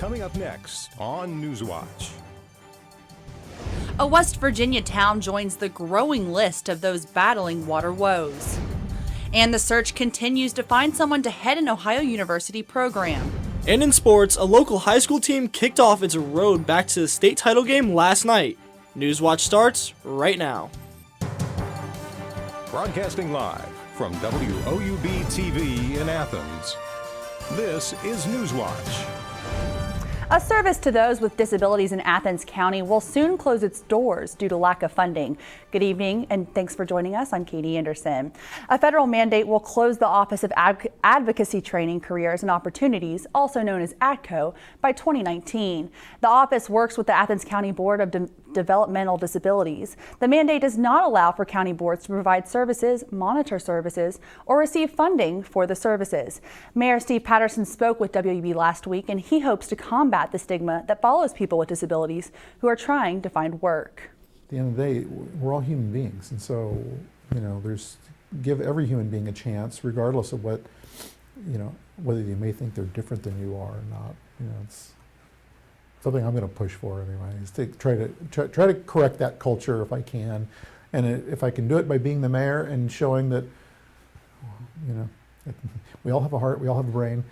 Coming up next on Newswatch. A West Virginia town joins the growing list of those battling water woes. And the search continues to find someone to head an Ohio University program. And in sports, a local high school team kicked off its road back to the state title game last night. Newswatch starts right now. Broadcasting live from WOUB TV in Athens, this is Newswatch. A service to those with disabilities in Athens County will soon close its doors due to lack of funding. Good evening and thanks for joining us. I'm Katie Anderson. A federal mandate will close the Office of Advocacy Training, Careers and Opportunities, also known as ADCO, by 2019. The office works with the Athens County Board of Developmental Disabilities. The mandate does not allow for county boards to provide services, monitor services, or receive funding for the services. Mayor Steve Patterson spoke with WOUB last week, and he hopes to combat the stigma that follows people with disabilities who are trying to find work. At the end of the day, we're all human beings, and so, give every human being a chance, regardless of what, whether you may think they're different than you are or not. It's something I'm going to push for anyway, is to try to correct that culture if I can, and if I can do it by being the mayor and showing that, we all have a heart, we all have a brain.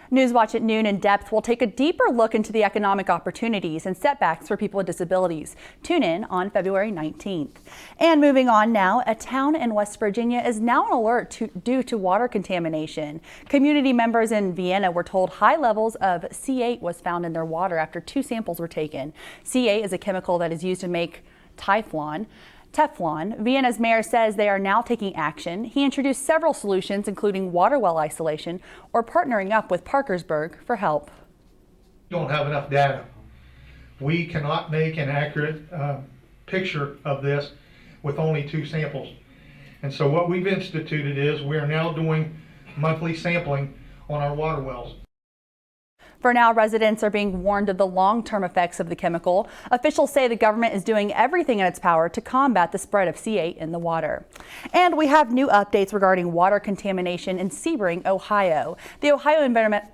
Newswatch at noon in depth will take a deeper look into the economic opportunities and setbacks for people with disabilities. Tune in on February 19th. And moving on now, a town in West Virginia is now on alert due to water contamination. Community members in Vienna were told high levels of C8 was found in their water after 2 samples were taken. C8 is a chemical that is used to make Teflon. Vienna's mayor says they are now taking action. He introduced several solutions, including water well isolation or partnering up with Parkersburg for help. We don't have enough data. We cannot make an accurate picture of this with only 2 samples. And so what we've instituted is we are now doing monthly sampling on our water wells. For now, residents are being warned of the long-term effects of the chemical. Officials say the government is doing everything in its power to combat the spread of C8 in the water. And we have new updates regarding water contamination in Sebring, Ohio. The Ohio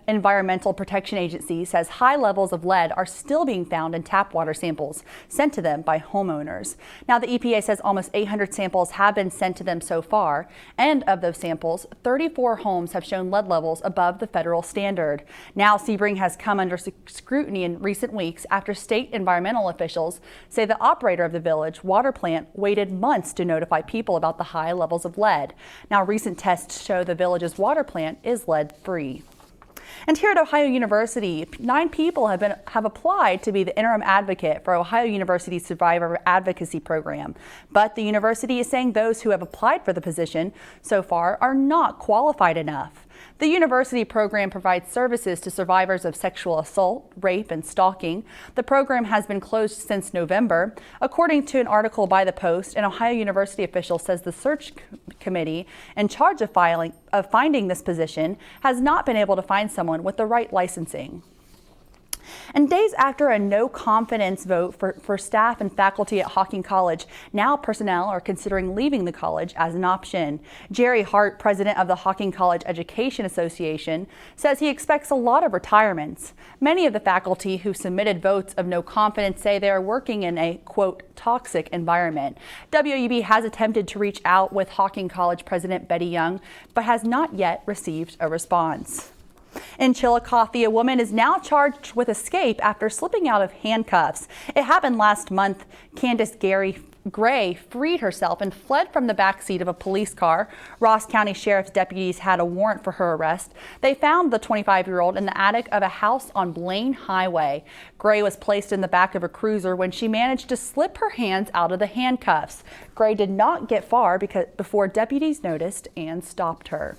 Environmental Protection Agency says high levels of lead are still being found in tap water samples sent to them by homeowners. Now, the EPA says almost 800 samples have been sent to them so far, and of those samples, 34 homes have shown lead levels above the federal standard. Now, Sebring has come under scrutiny in recent weeks after state environmental officials say the operator of the village water plant waited months to notify people about the high levels of lead. Now, recent tests show the village's water plant is lead-free. And here at Ohio University, 9 people have applied to be the interim advocate for Ohio University's Survivor Advocacy Program. But the university is saying those who have applied for the position so far are not qualified enough. The university program provides services to survivors of sexual assault, rape, and stalking. The program has been closed since November. According to an article by The Post, an Ohio University official says the search committee in charge of finding this position has not been able to find someone with the right licensing. And days after a no confidence vote for staff and faculty at Hocking College, now personnel are considering leaving the college as an option. Jerry Hart, president of the Hocking College Education Association, says he expects a lot of retirements. Many of the faculty who submitted votes of no confidence say they are working in a, quote, toxic environment. WOUB has attempted to reach out with Hocking College President Betty Young, but has not yet received a response. In Chillicothe, a woman is now charged with escape after slipping out of handcuffs. It happened last month. Candace Gray freed herself and fled from the back seat of a police car. Ross County Sheriff's deputies had a warrant for her arrest. They found the 25-year-old in the attic of a house on Blaine Highway. Gray was placed in the back of a cruiser when she managed to slip her hands out of the handcuffs. Gray did not get far before deputies noticed and stopped her.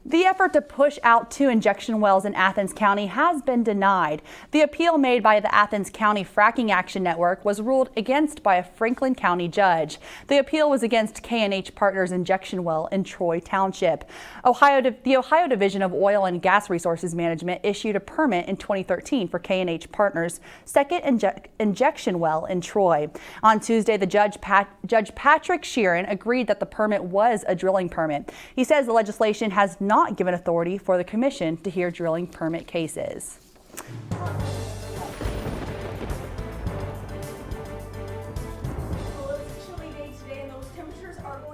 The effort to push out 2 injection wells in Athens County has been denied. The appeal made by the Athens County Fracking Action Network was ruled against by a Franklin County judge. The appeal was against K&H Partners injection well in Troy Township. The Ohio Division of Oil and Gas Resources Management issued a permit in 2013 for K&H Partners' second injection well in Troy. On Tuesday, the Judge Patrick Sheeran agreed that the permit was a drilling permit. He says the legislation has not not given authority for the commission to hear drilling permit cases.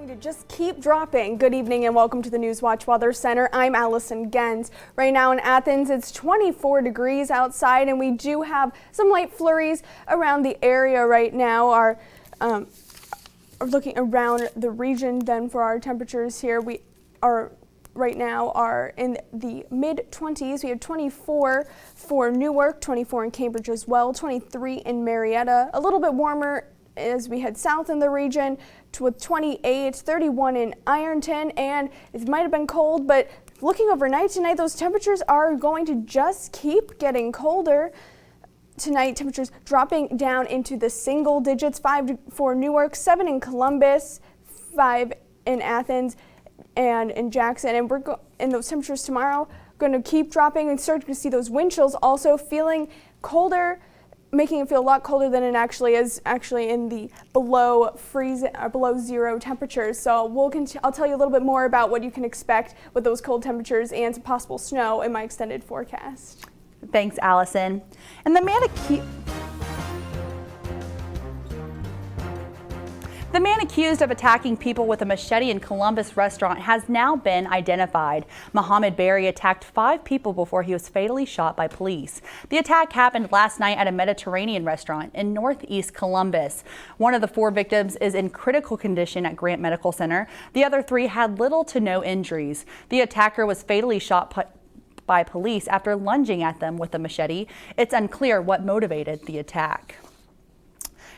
To just keep dropping. Good evening and welcome to the Newswatch Weather Center. I'm Allison Gens. Right now in Athens, it's 24 degrees outside, and we do have some light flurries around the area right now. Are looking around the region. Then for our temperatures here, we are right now are in the mid-20s. We have 24 for Newark, 24 in Cambridge as well, 23 in Marietta. A little bit warmer as we head south in the region with 28, 31 in Ironton, and it might have been cold, but looking overnight tonight, those temperatures are going to just keep getting colder. Tonight, temperatures dropping down into the single digits, 5 for Newark, 7 in Columbus, 5 in Athens, and in Jackson. And and those temperatures tomorrow going to keep dropping and starting to see those wind chills also feeling colder, making it feel a lot colder than it actually is in the below zero temperatures. So I'll tell you a little bit more about what you can expect with those cold temperatures and some possible snow in my extended forecast. Thanks, Allison. And the man accused of attacking people with a machete in Columbus restaurant has now been identified. Mohammed Berry attacked 5 people before he was fatally shot by police. The attack happened last night at a Mediterranean restaurant in northeast Columbus. One of the 4 victims is in critical condition at Grant Medical Center. The other 3 had little to no injuries. The attacker was fatally shot by police after lunging at them with a machete. It's unclear what motivated the attack.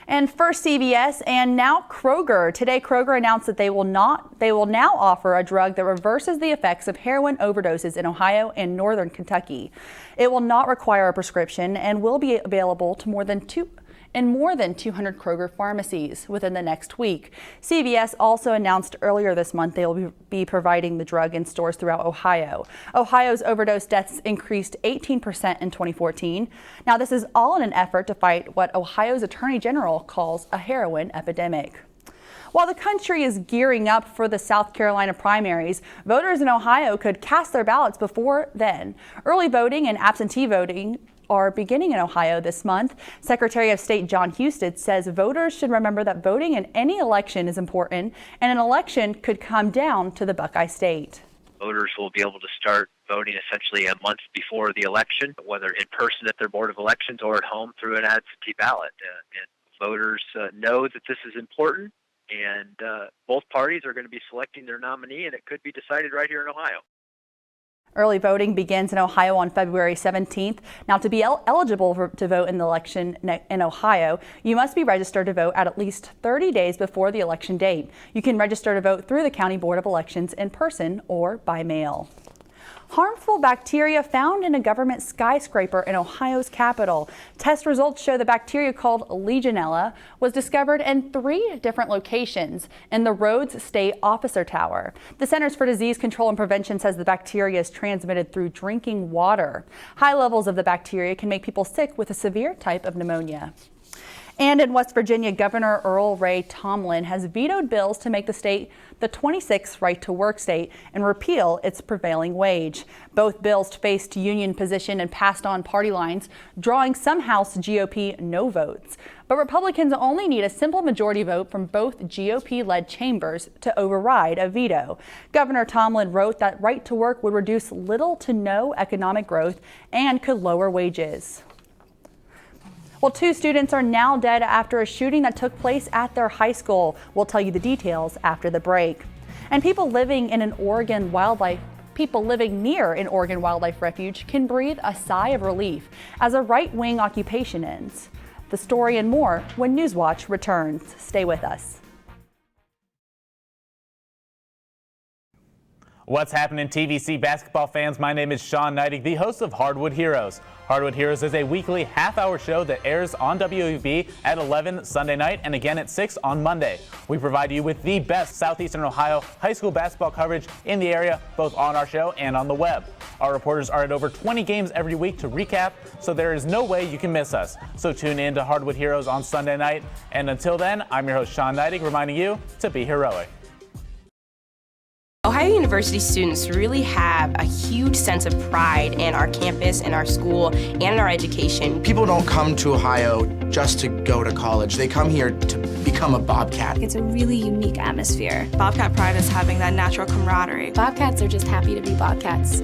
And first CVS and now Kroger. Today, Kroger announced that they will now offer a drug that reverses the effects of heroin overdoses in Ohio and northern Kentucky. It will not require a prescription and will be available to more than 200 Kroger pharmacies within the next week. CVS also announced earlier this month they will be providing the drug in stores throughout Ohio. Ohio's overdose deaths increased 18% in 2014. Now, this is all in an effort to fight what Ohio's Attorney General calls a heroin epidemic. While the country is gearing up for the South Carolina primaries, voters in Ohio could cast their ballots before then. Early voting and absentee voting are beginning in Ohio this month. Secretary of State John Husted says voters should remember that voting in any election is important, and an election could come down to the Buckeye State. Voters will be able to start voting essentially a month before the election, whether in person at their Board of Elections or at home through an absentee ballot. And voters know that this is important, and both parties are going to be selecting their nominee, and it could be decided right here in Ohio. Early voting begins in Ohio on February 17th. Now, to be eligible to vote in the election in Ohio, you must be registered to vote at least 30 days before the election date. You can register to vote through the County Board of Elections in person or by mail. Harmful bacteria found in a government skyscraper in Ohio's capital. Test results show the bacteria called Legionella was discovered in 3 different locations in the Rhodes State Officer Tower. The Centers for Disease Control and Prevention says the bacteria is transmitted through drinking water. High levels of the bacteria can make people sick with a severe type of pneumonia. And in West Virginia, Governor Earl Ray Tomblin has vetoed bills to make the state the 26th right-to-work state and repeal its prevailing wage. Both bills faced union position and passed on party lines, drawing some House GOP no votes. But Republicans only need a simple majority vote from both GOP-led chambers to override a veto. Governor Tomblin wrote that right-to-work would reduce little to no economic growth and could lower wages. Well, 2 students are now dead after a shooting that took place at their high school. We'll tell you the details after the break. And people living near an Oregon Wildlife Refuge can breathe a sigh of relief as a right-wing occupation ends. The story and more when Newswatch returns. Stay with us. What's happening, TVC basketball fans? My name is Sean Neidig, the host of Hardwood Heroes. Hardwood Heroes is a weekly half-hour show that airs on WOUB at 11 Sunday night and again at 6 on Monday. We provide you with the best Southeastern Ohio high school basketball coverage in the area, both on our show and on the web. Our reporters are at over 20 games every week to recap, so there is no way you can miss us. So tune in to Hardwood Heroes on Sunday night. And until then, I'm your host, Sean Neidig, reminding you to be heroic. Ohio University University students really have a huge sense of pride in our campus, in our school, and in our education. People don't come to Ohio just to go to college. They come here to become a Bobcat. It's a really unique atmosphere. Bobcat pride is having that natural camaraderie. Bobcats are just happy to be Bobcats.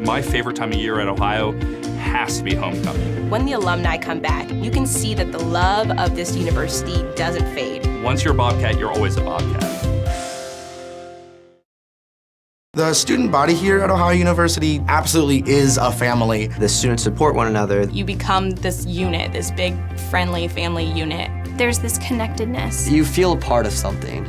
My favorite time of year at Ohio has to be homecoming. When the alumni come back, you can see that the love of this university doesn't fade. Once you're a Bobcat, you're always a Bobcat. The student body here at Ohio University absolutely is a family. The students support one another. You become this unit, this big, friendly family unit. There's this connectedness. You feel a part of something.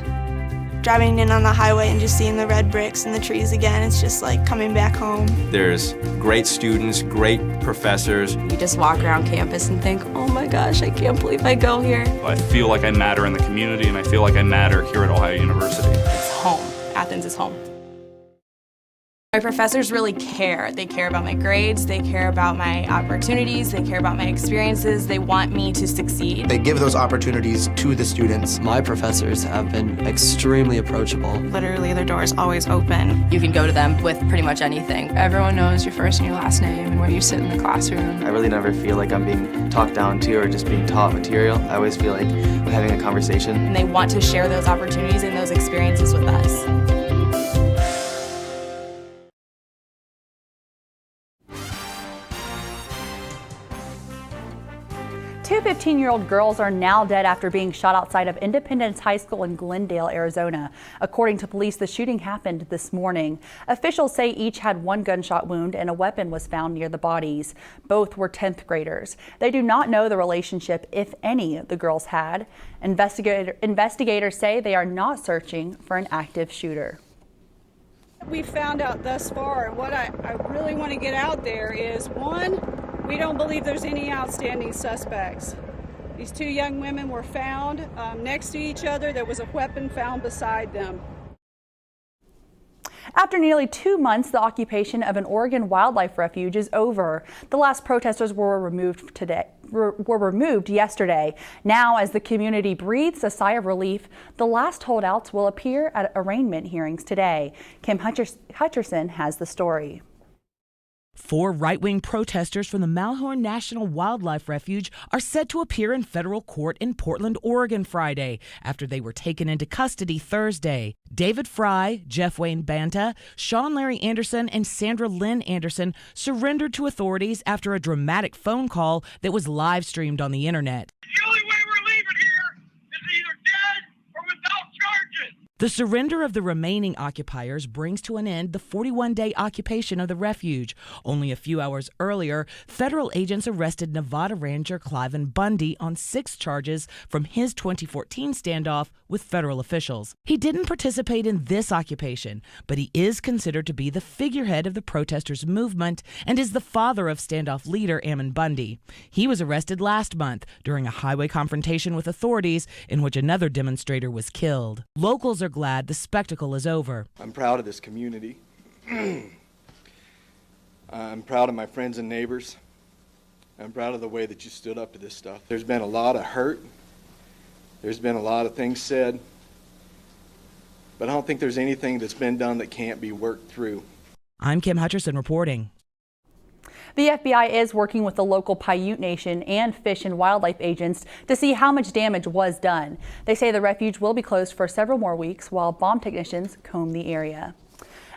Driving in on the highway and just seeing the red bricks and the trees again, it's just like coming back home. There's great students, great professors. You just walk around campus and think, oh my gosh, I can't believe I go here. I feel like I matter in the community, and I feel like I matter here at Ohio University. It's home. Athens is home. My professors really care. They care about my grades, they care about my opportunities, they care about my experiences, they want me to succeed. They give those opportunities to the students. My professors have been extremely approachable. Literally, their door is always open. You can go to them with pretty much anything. Everyone knows your first and your last name and where you sit in the classroom. I really never feel like I'm being talked down to or just being taught material. I always feel like I'm having a conversation. And they want to share those opportunities and those experiences with us. Two 15-year-old girls are now dead after being shot outside of Independence High School in Glendale, Arizona. According to police, the shooting happened this morning. Officials say each had one gunshot wound and a weapon was found near the bodies. Both were 10th graders. They do not know the relationship, if any, the girls had. Investigators say they are not searching for an active shooter. We found out thus far, and what I really want to get out there is, one, we don't believe there's any outstanding suspects. These two young women were found next to each other. There was a weapon found beside them. After nearly 2 months, the occupation of an Oregon wildlife refuge is over. The last protesters were removed yesterday. Now, as the community breathes a sigh of relief, the last holdouts will appear at arraignment hearings today. Kim Hutcherson has the story. 4 right-wing protesters from the Malhorn National Wildlife Refuge are set to appear in federal court in Portland, Oregon Friday after they were taken into custody Thursday. David Fry, Jeff Wayne Banta, Sean Larry Anderson, and Sandra Lynn Anderson surrendered to authorities after a dramatic phone call that was live-streamed on the internet. The only way we're leaving here is either dead or without charges. The surrender of the remaining occupiers brings to an end the 41-day occupation of the refuge. Only a few hours earlier, federal agents arrested Nevada Ranger Cliven Bundy on 6 charges from his 2014 standoff with federal officials. He didn't participate in this occupation, but he is considered to be the figurehead of the protesters' movement and is the father of standoff leader Ammon Bundy. He was arrested last month during a highway confrontation with authorities in which another demonstrator was killed. Locals are glad the spectacle is over. I'm proud of this community. I'm proud of my friends and neighbors. I'm proud of the way that you stood up to this stuff. There's been a lot of hurt. There's been a lot of things said. But I don't think there's anything that's been done that can't be worked through. I'm Kim Hutcherson reporting. The FBI is working with the local Paiute Nation and Fish and Wildlife agents to see how much damage was done. They say the refuge will be closed for several more weeks while bomb technicians comb the area.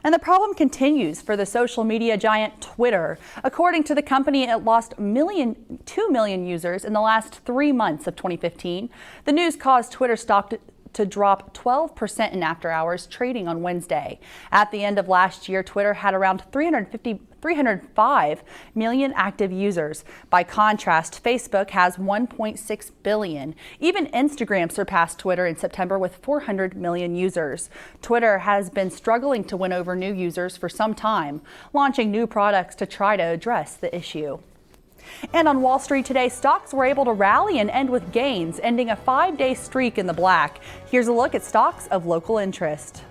And the problem continues for the social media giant Twitter. According to the company, it lost 2 million users in the last 3 months of 2015. The news caused Twitter stock to drop 12% in after-hours trading on Wednesday. At the end of last year, Twitter had around 305 million active users. By contrast, Facebook has 1.6 billion. Even Instagram surpassed Twitter in September with 400 million users. Twitter has been struggling to win over new users for some time, launching new products to try to address the issue. And on Wall Street today, stocks were able to rally and end with gains, ending a 5-day streak in the black. Here's a look at stocks of local interest.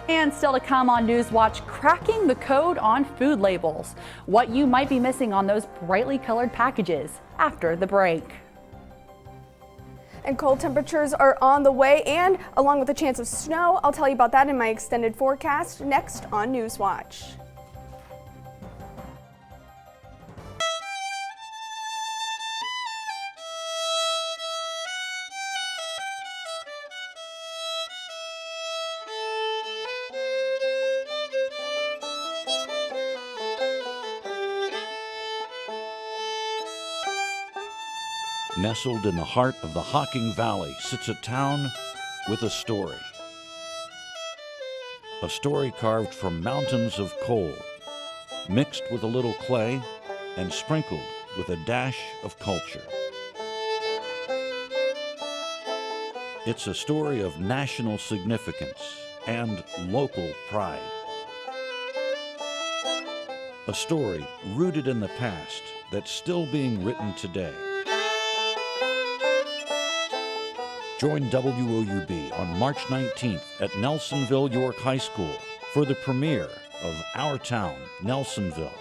And still to come on Newswatch, cracking the code on food labels. What you might be missing on those brightly colored packages after the break. And cold temperatures are on the way, and along with a chance of snow. I'll tell you about that in my extended forecast next on Newswatch. Nestled in the heart of the Hocking Valley sits a town with a story. A story carved from mountains of coal, mixed with a little clay and sprinkled with a dash of culture. It's a story of national significance and local pride. A story rooted in the past that's still being written today. Join WOUB on March 19th at Nelsonville York High School for the premiere of Our Town, Nelsonville.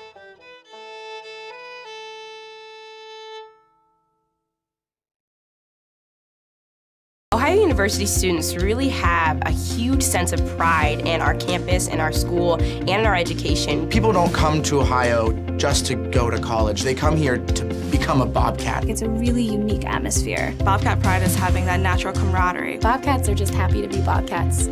Ohio University students really have a huge sense of pride in our campus, in our school, and in our education. People don't come to Ohio just to go to college. They come here to become a Bobcat. It's a really unique atmosphere. Bobcat pride is having that natural camaraderie. Bobcats are just happy to be Bobcats.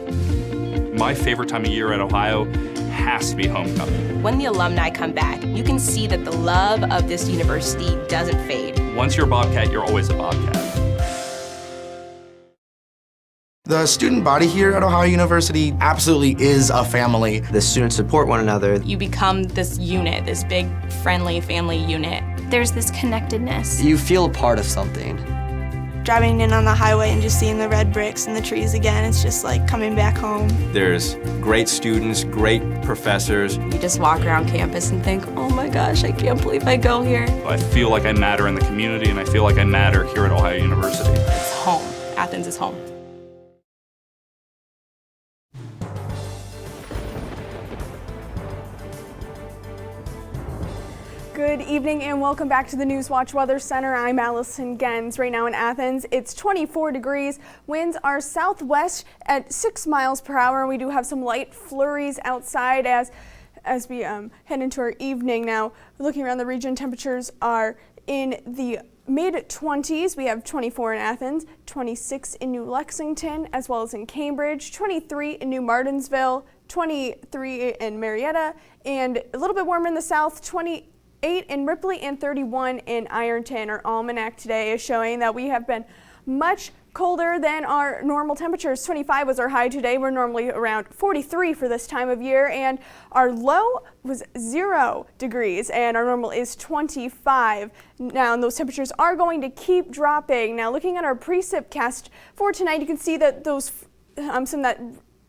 My favorite time of year at Ohio has to be homecoming. When the alumni come back, you can see that the love of this university doesn't fade. Once you're a Bobcat, you're always a Bobcat. The student body here at Ohio University absolutely is a family. The students support one another. You become this unit, this big, friendly family unit. There's this connectedness. You feel a part of something. Driving in on the highway and just seeing the red bricks and the trees again, it's just like coming back home. There's great students, great professors. You just walk around campus and think, oh my gosh, I can't believe I go here. I feel like I matter in the community, and I feel like I matter here at Ohio University. It's home. Athens is home. Good evening and welcome back to the Newswatch Weather Center. I'm Allison Gens. Right now in Athens, it's 24 degrees. Winds are southwest at 6 miles per hour, and we do have some light flurries outside as we head into our evening. Now, looking around the region, temperatures are in the mid-20s. We have 24 in Athens, 26 in New Lexington, as well as in Cambridge, 23 in New Martinsville, 23 in Marietta, and a little bit warmer in the south, 28 in Ripley and 31 in Ironton. Our almanac today is showing that we have been much colder than our normal temperatures. 25 was our high today. We're normally around 43 for this time of year, and our low was 0 degrees, and our normal is 25. Now, and those temperatures are going to keep dropping. Now, looking at our precipcast for tonight, you can see that those some of that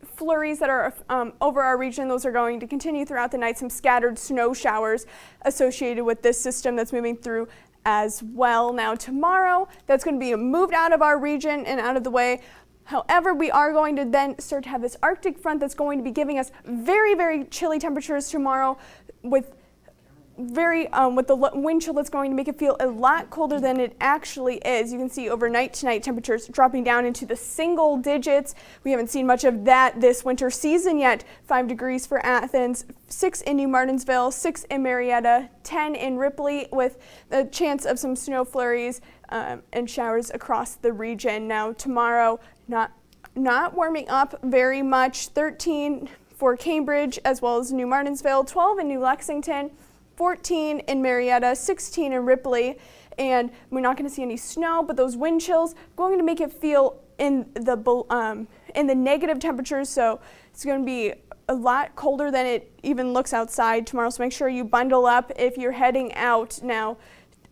flurries that are over our region, those are going to continue throughout the night. Some scattered snow showers associated with this system that's moving through as well. Now tomorrow, that's going to be moved out of our region and out of the way. However, we are going to then start to have this Arctic front that's going to be giving us very, very chilly temperatures tomorrow with the wind chill that's going to make it feel a lot colder than it actually is. You can see overnight tonight temperatures dropping down into the single digits. We haven't seen much of that this winter season yet. 5 degrees for Athens, 6 in New Martinsville, 6 in Marietta, 10 in Ripley, with the chance of some snow flurries and showers across the region. Now tomorrow, not warming up very much. 13 for Cambridge as well as New Martinsville, 12 in New Lexington, 14 in Marietta, 16 in Ripley, and we're not going to see any snow, but those wind chills going to make it feel in the negative temperatures, so it's going to be a lot colder than it even looks outside tomorrow, so make sure you bundle up if you're heading out. Now,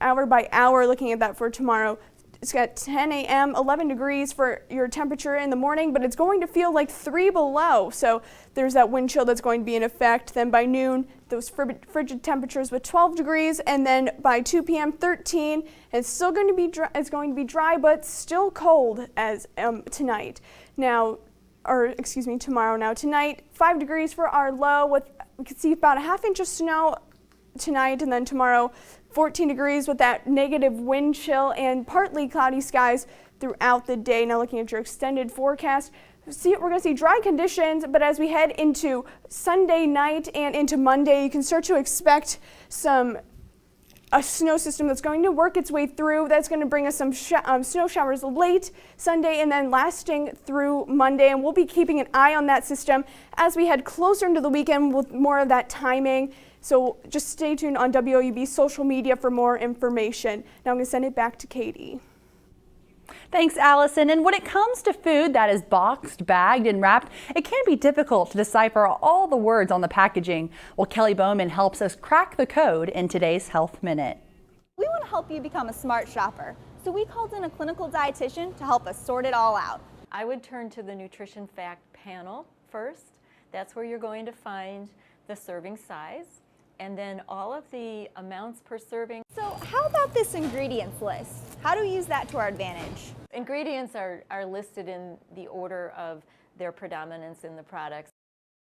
hour by hour, looking at that for tomorrow, it's got 10 a.m., 11 degrees for your temperature in the morning, but it's going to feel like 3 below. So there's that wind chill that's going to be in effect. Then by noon, those frigid temperatures with 12 degrees, and then by 2 p.m., 13. It's still going to be dry, but still cold as tonight. Now, tomorrow now. Tonight, 5 degrees for our low, we can see about a ½ inch of snow tonight, and then tomorrow 14 degrees with that negative wind chill and partly cloudy skies throughout the day. Now looking at your extended forecast, we're going to see dry conditions, but as we head into Sunday night and into Monday, you can start to expect a snow system that's going to work its way through. That's going to bring us some snow showers late Sunday and then lasting through Monday. And we'll be keeping an eye on that system as we head closer into the weekend with more of that timing. So just stay tuned on WOUB's social media for more information. Now I'm going to send it back to Katie. Thanks, Allison. And when it comes to food that is boxed, bagged, and wrapped, it can be difficult to decipher all the words on the packaging. Well, Kelly Bowman helps us crack the code in today's Health Minute. We want to help you become a smart shopper, so we called in a clinical dietitian to help us sort it all out. I would turn to the nutrition fact panel first. That's where you're going to find the serving size and then all of the amounts per serving. So how about this ingredients list? How do we use that to our advantage? Ingredients are listed in the order of their predominance in the products.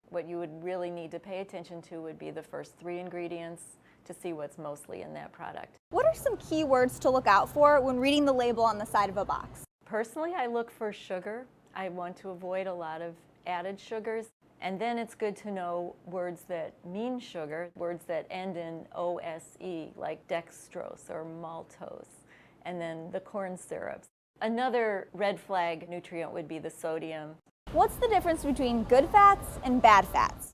What you would really need to pay attention to would be the first 3 ingredients to see what's mostly in that product. What are some key words to look out for when reading the label on the side of a box? Personally, I look for sugar. I want to avoid a lot of added sugars. And then it's good to know words that mean sugar, words that end in OSE, like dextrose or maltose, and then the corn syrups. Another red flag nutrient would be the sodium. What's the difference between good fats and bad fats?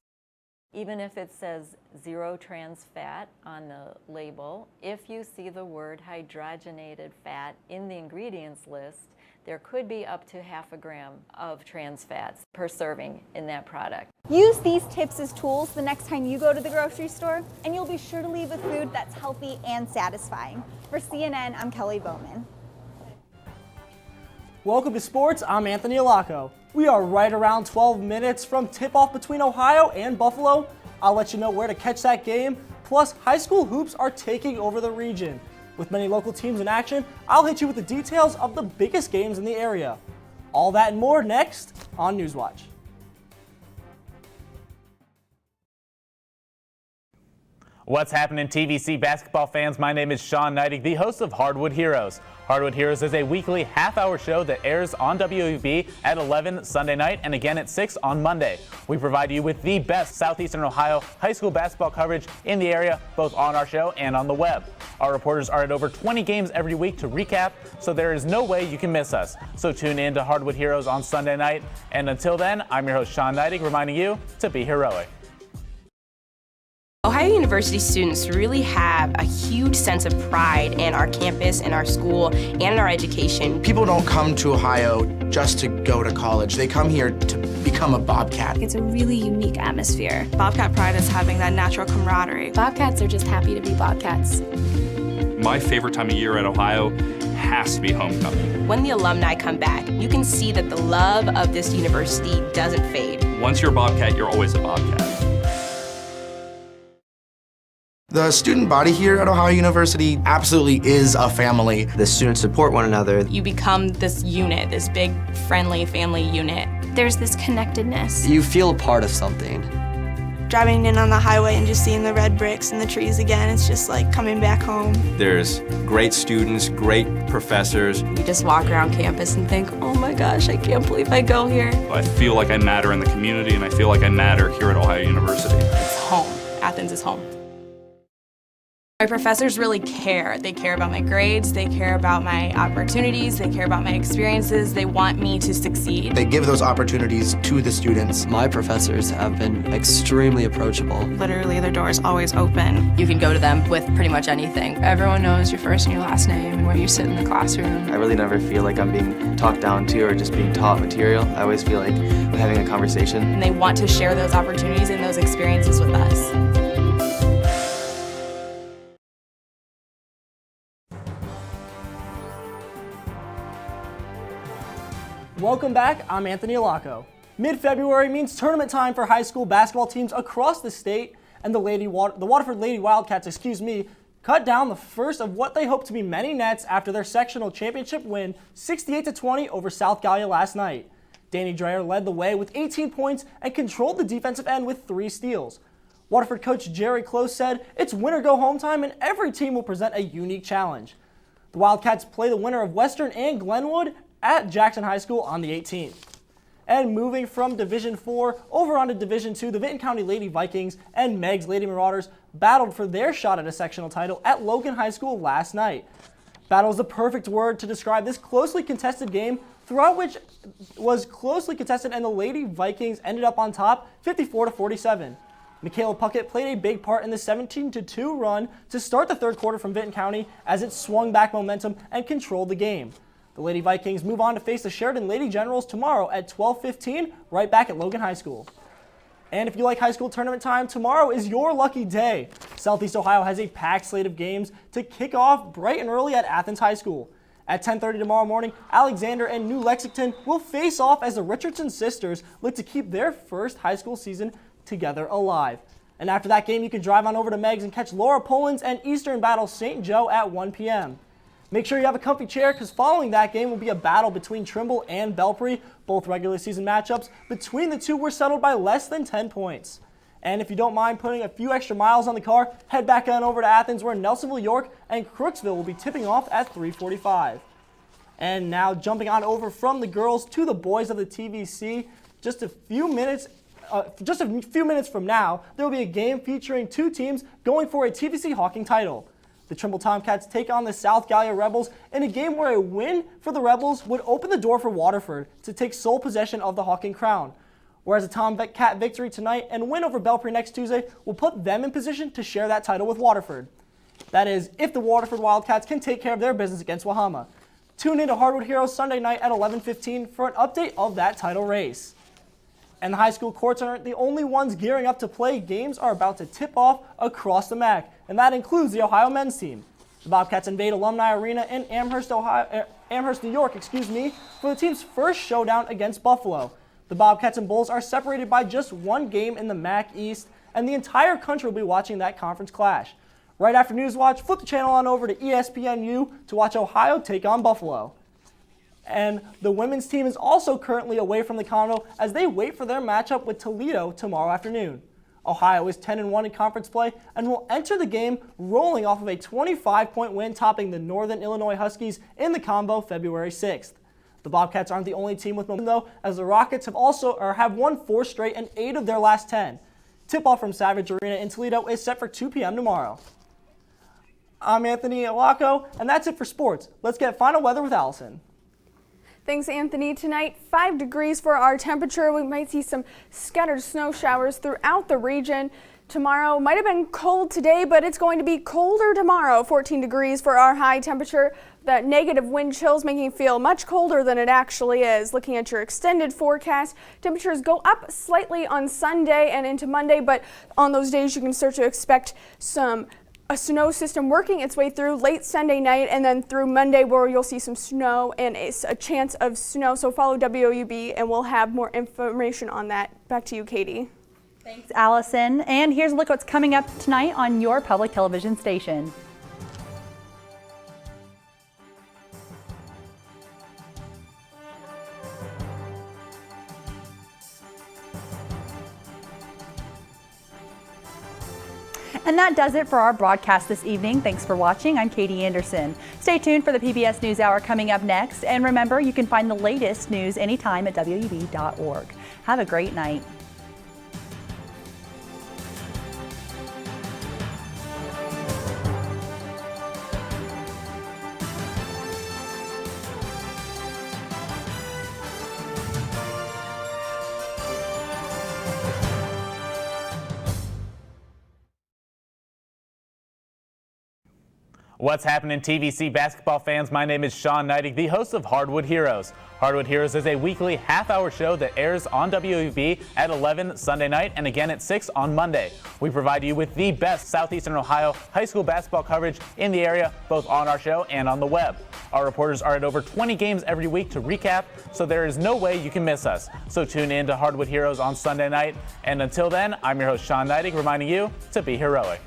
Even if it says 0 trans fat on the label, if you see the word hydrogenated fat in the ingredients list, there could be up to ½ gram of trans fats per serving in that product. Use these tips as tools the next time you go to the grocery store, and you'll be sure to leave with food that's healthy and satisfying. For CNN, I'm Kelly Bowman. Welcome to sports, I'm Anthony Alaco. We are right around 12 minutes from tip-off between Ohio and Buffalo. I'll let you know where to catch that game. Plus, high school hoops are taking over the region. With many local teams in action, I'll hit you with the details of the biggest games in the area. All that and more next on Newswatch. What's happening, TVC basketball fans? My name is Sean Neidig, the host of Hardwood Heroes. Hardwood Heroes is a weekly half-hour show that airs on WOUB at 11 Sunday night and again at 6 on Monday. We provide you with the best Southeastern Ohio high school basketball coverage in the area, both on our show and on the web. Our reporters are at over 20 games every week to recap, so there is no way you can miss us. So tune in to Hardwood Heroes on Sunday night. And until then, I'm your host, Sean Neidig, reminding you to be heroic. Ohio University students really have a huge sense of pride in our campus, in our school, and in our education. People don't come to Ohio just to go to college. They come here to become a Bobcat. It's a really unique atmosphere. Bobcat pride is having that natural camaraderie. Bobcats are just happy to be Bobcats. My favorite time of year at Ohio has to be homecoming. When the alumni come back, you can see that the love of this university doesn't fade. Once you're a Bobcat, you're always a Bobcat. The student body here at Ohio University absolutely is a family. The students support one another. You become this unit, this big, friendly family unit. There's this connectedness. You feel a part of something. Driving in on the highway and just seeing the red bricks and the trees again, it's just like coming back home. There's great students, great professors. You just walk around campus and think, oh my gosh, I can't believe I go here. I feel like I matter in the community, and I feel like I matter here at Ohio University. It's home. Athens is home. My professors really care. They care about my grades, they care about my opportunities, they care about my experiences, they want me to succeed. They give those opportunities to the students. My professors have been extremely approachable. Literally, their door is always open. You can go to them with pretty much anything. Everyone knows your first and your last name and where you sit in the classroom. I really never feel like I'm being talked down to or just being taught material. I always feel like I'm having a conversation. And they want to share those opportunities and those experiences with us. Welcome back, I'm Anthony Alaco. Mid-February means tournament time for high school basketball teams across the state, and the Waterford Lady Wildcats, cut down the first of what they hope to be many nets after their sectional championship win 68-20 over South Gallia last night. Danny Dreyer led the way with 18 points and controlled the defensive end with 3 steals. Waterford coach Jerry Close said, "It's win or go home time and every team will present a unique challenge." The Wildcats play the winner of Western and Glenwood at Jackson High School on the 18th. And moving from Division 4 over onto Division 2, the Vinton County Lady Vikings and Meigs Lady Marauders battled for their shot at a sectional title at Logan High School last night. Battle is the perfect word to describe this closely contested game, throughout which was closely contested, and the Lady Vikings ended up on top 54-47. Michaela Puckett played a big part in the 17-2 run to start the third quarter from Vinton County as it swung back momentum and controlled the game. The Lady Vikings move on to face the Sheridan Lady Generals tomorrow at 12:15 right back at Logan High School. And if you like high school tournament time, tomorrow is your lucky day. Southeast Ohio has a packed slate of games to kick off bright and early at Athens High School. At 10:30 tomorrow morning, Alexander and New Lexington will face off as the Richardson sisters look to keep their first high school season together alive. And after that game, you can drive on over to Meigs and catch Laura Poland's and Eastern battle St. Joe at 1 p.m. Make sure you have a comfy chair, because following that game will be a battle between Trimble and Belpre. Both regular season matchups between the two were settled by less than 10 points. And if you don't mind putting a few extra miles on the car, head back on over to Athens, where Nelsonville, York and Crooksville will be tipping off at 3:45. And now jumping on over from the girls to the boys of the TVC, just a few minutes from now, there will be a game featuring 2 teams going for a TVC Hawking title. The Trimble Tomcats take on the South Gallia Rebels in a game where a win for the Rebels would open the door for Waterford to take sole possession of the Hawking crown, whereas a Tomcat victory tonight and win over Belpre next Tuesday will put them in position to share that title with Waterford. That is, if the Waterford Wildcats can take care of their business against Wahama. Tune in to Hardwood Heroes Sunday night at 11:15 for an update of that title race. And the high school courts aren't the only ones gearing up to play. Games are about to tip off across the MAC, and that includes the Ohio men's team. The Bobcats invade Alumni Arena in Amherst, New York, for the team's first showdown against Buffalo. The Bobcats and Bulls are separated by just 1 game in the MAC East, and the entire country will be watching that conference clash. Right after Newswatch, flip the channel on over to ESPNU to watch Ohio take on Buffalo. And the women's team is also currently away from the Convo as they wait for their matchup with Toledo tomorrow afternoon. Ohio is 10-1 in conference play and will enter the game rolling off of a 25-point win, topping the Northern Illinois Huskies in the Combo February 6th. The Bobcats aren't the only team with momentum, though, as the Rockets have won 4 straight and 8 of their last 10. Tip-off from Savage Arena in Toledo is set for 2 p.m. tomorrow. I'm Anthony Alaco, and that's it for sports. Let's get final weather with Allison. Thanks, Anthony. Tonight, 5 degrees for our temperature. We might see some scattered snow showers throughout the region. Tomorrow might have been cold today, but it's going to be colder tomorrow. 14 degrees for our high temperature. That negative wind chills making it feel much colder than it actually is. Looking at your extended forecast, temperatures go up slightly on Sunday and into Monday, but on those days you can start to expect a snow system working its way through late Sunday night and then through Monday, where you'll see some snow and a chance of snow. So follow WOUB and we'll have more information on that. Back to you, Katie. Thanks, Allison. And here's a look at what's coming up tonight on your public television station. And that does it for our broadcast this evening. Thanks for watching. I'm Katie Anderson. Stay tuned for the PBS NewsHour coming up next. And remember, you can find the latest news anytime at WOUB.org. Have a great night. What's happening, TVC basketball fans? My name is Sean Neidig, the host of Hardwood Heroes. Hardwood Heroes is a weekly half-hour show that airs on WOUB at 11 Sunday night and again at 6 on Monday. We provide you with the best Southeastern Ohio high school basketball coverage in the area, both on our show and on the web. Our reporters are at over 20 games every week to recap, so there is no way you can miss us. So tune in to Hardwood Heroes on Sunday night. And until then, I'm your host, Sean Neidig, reminding you to be heroic.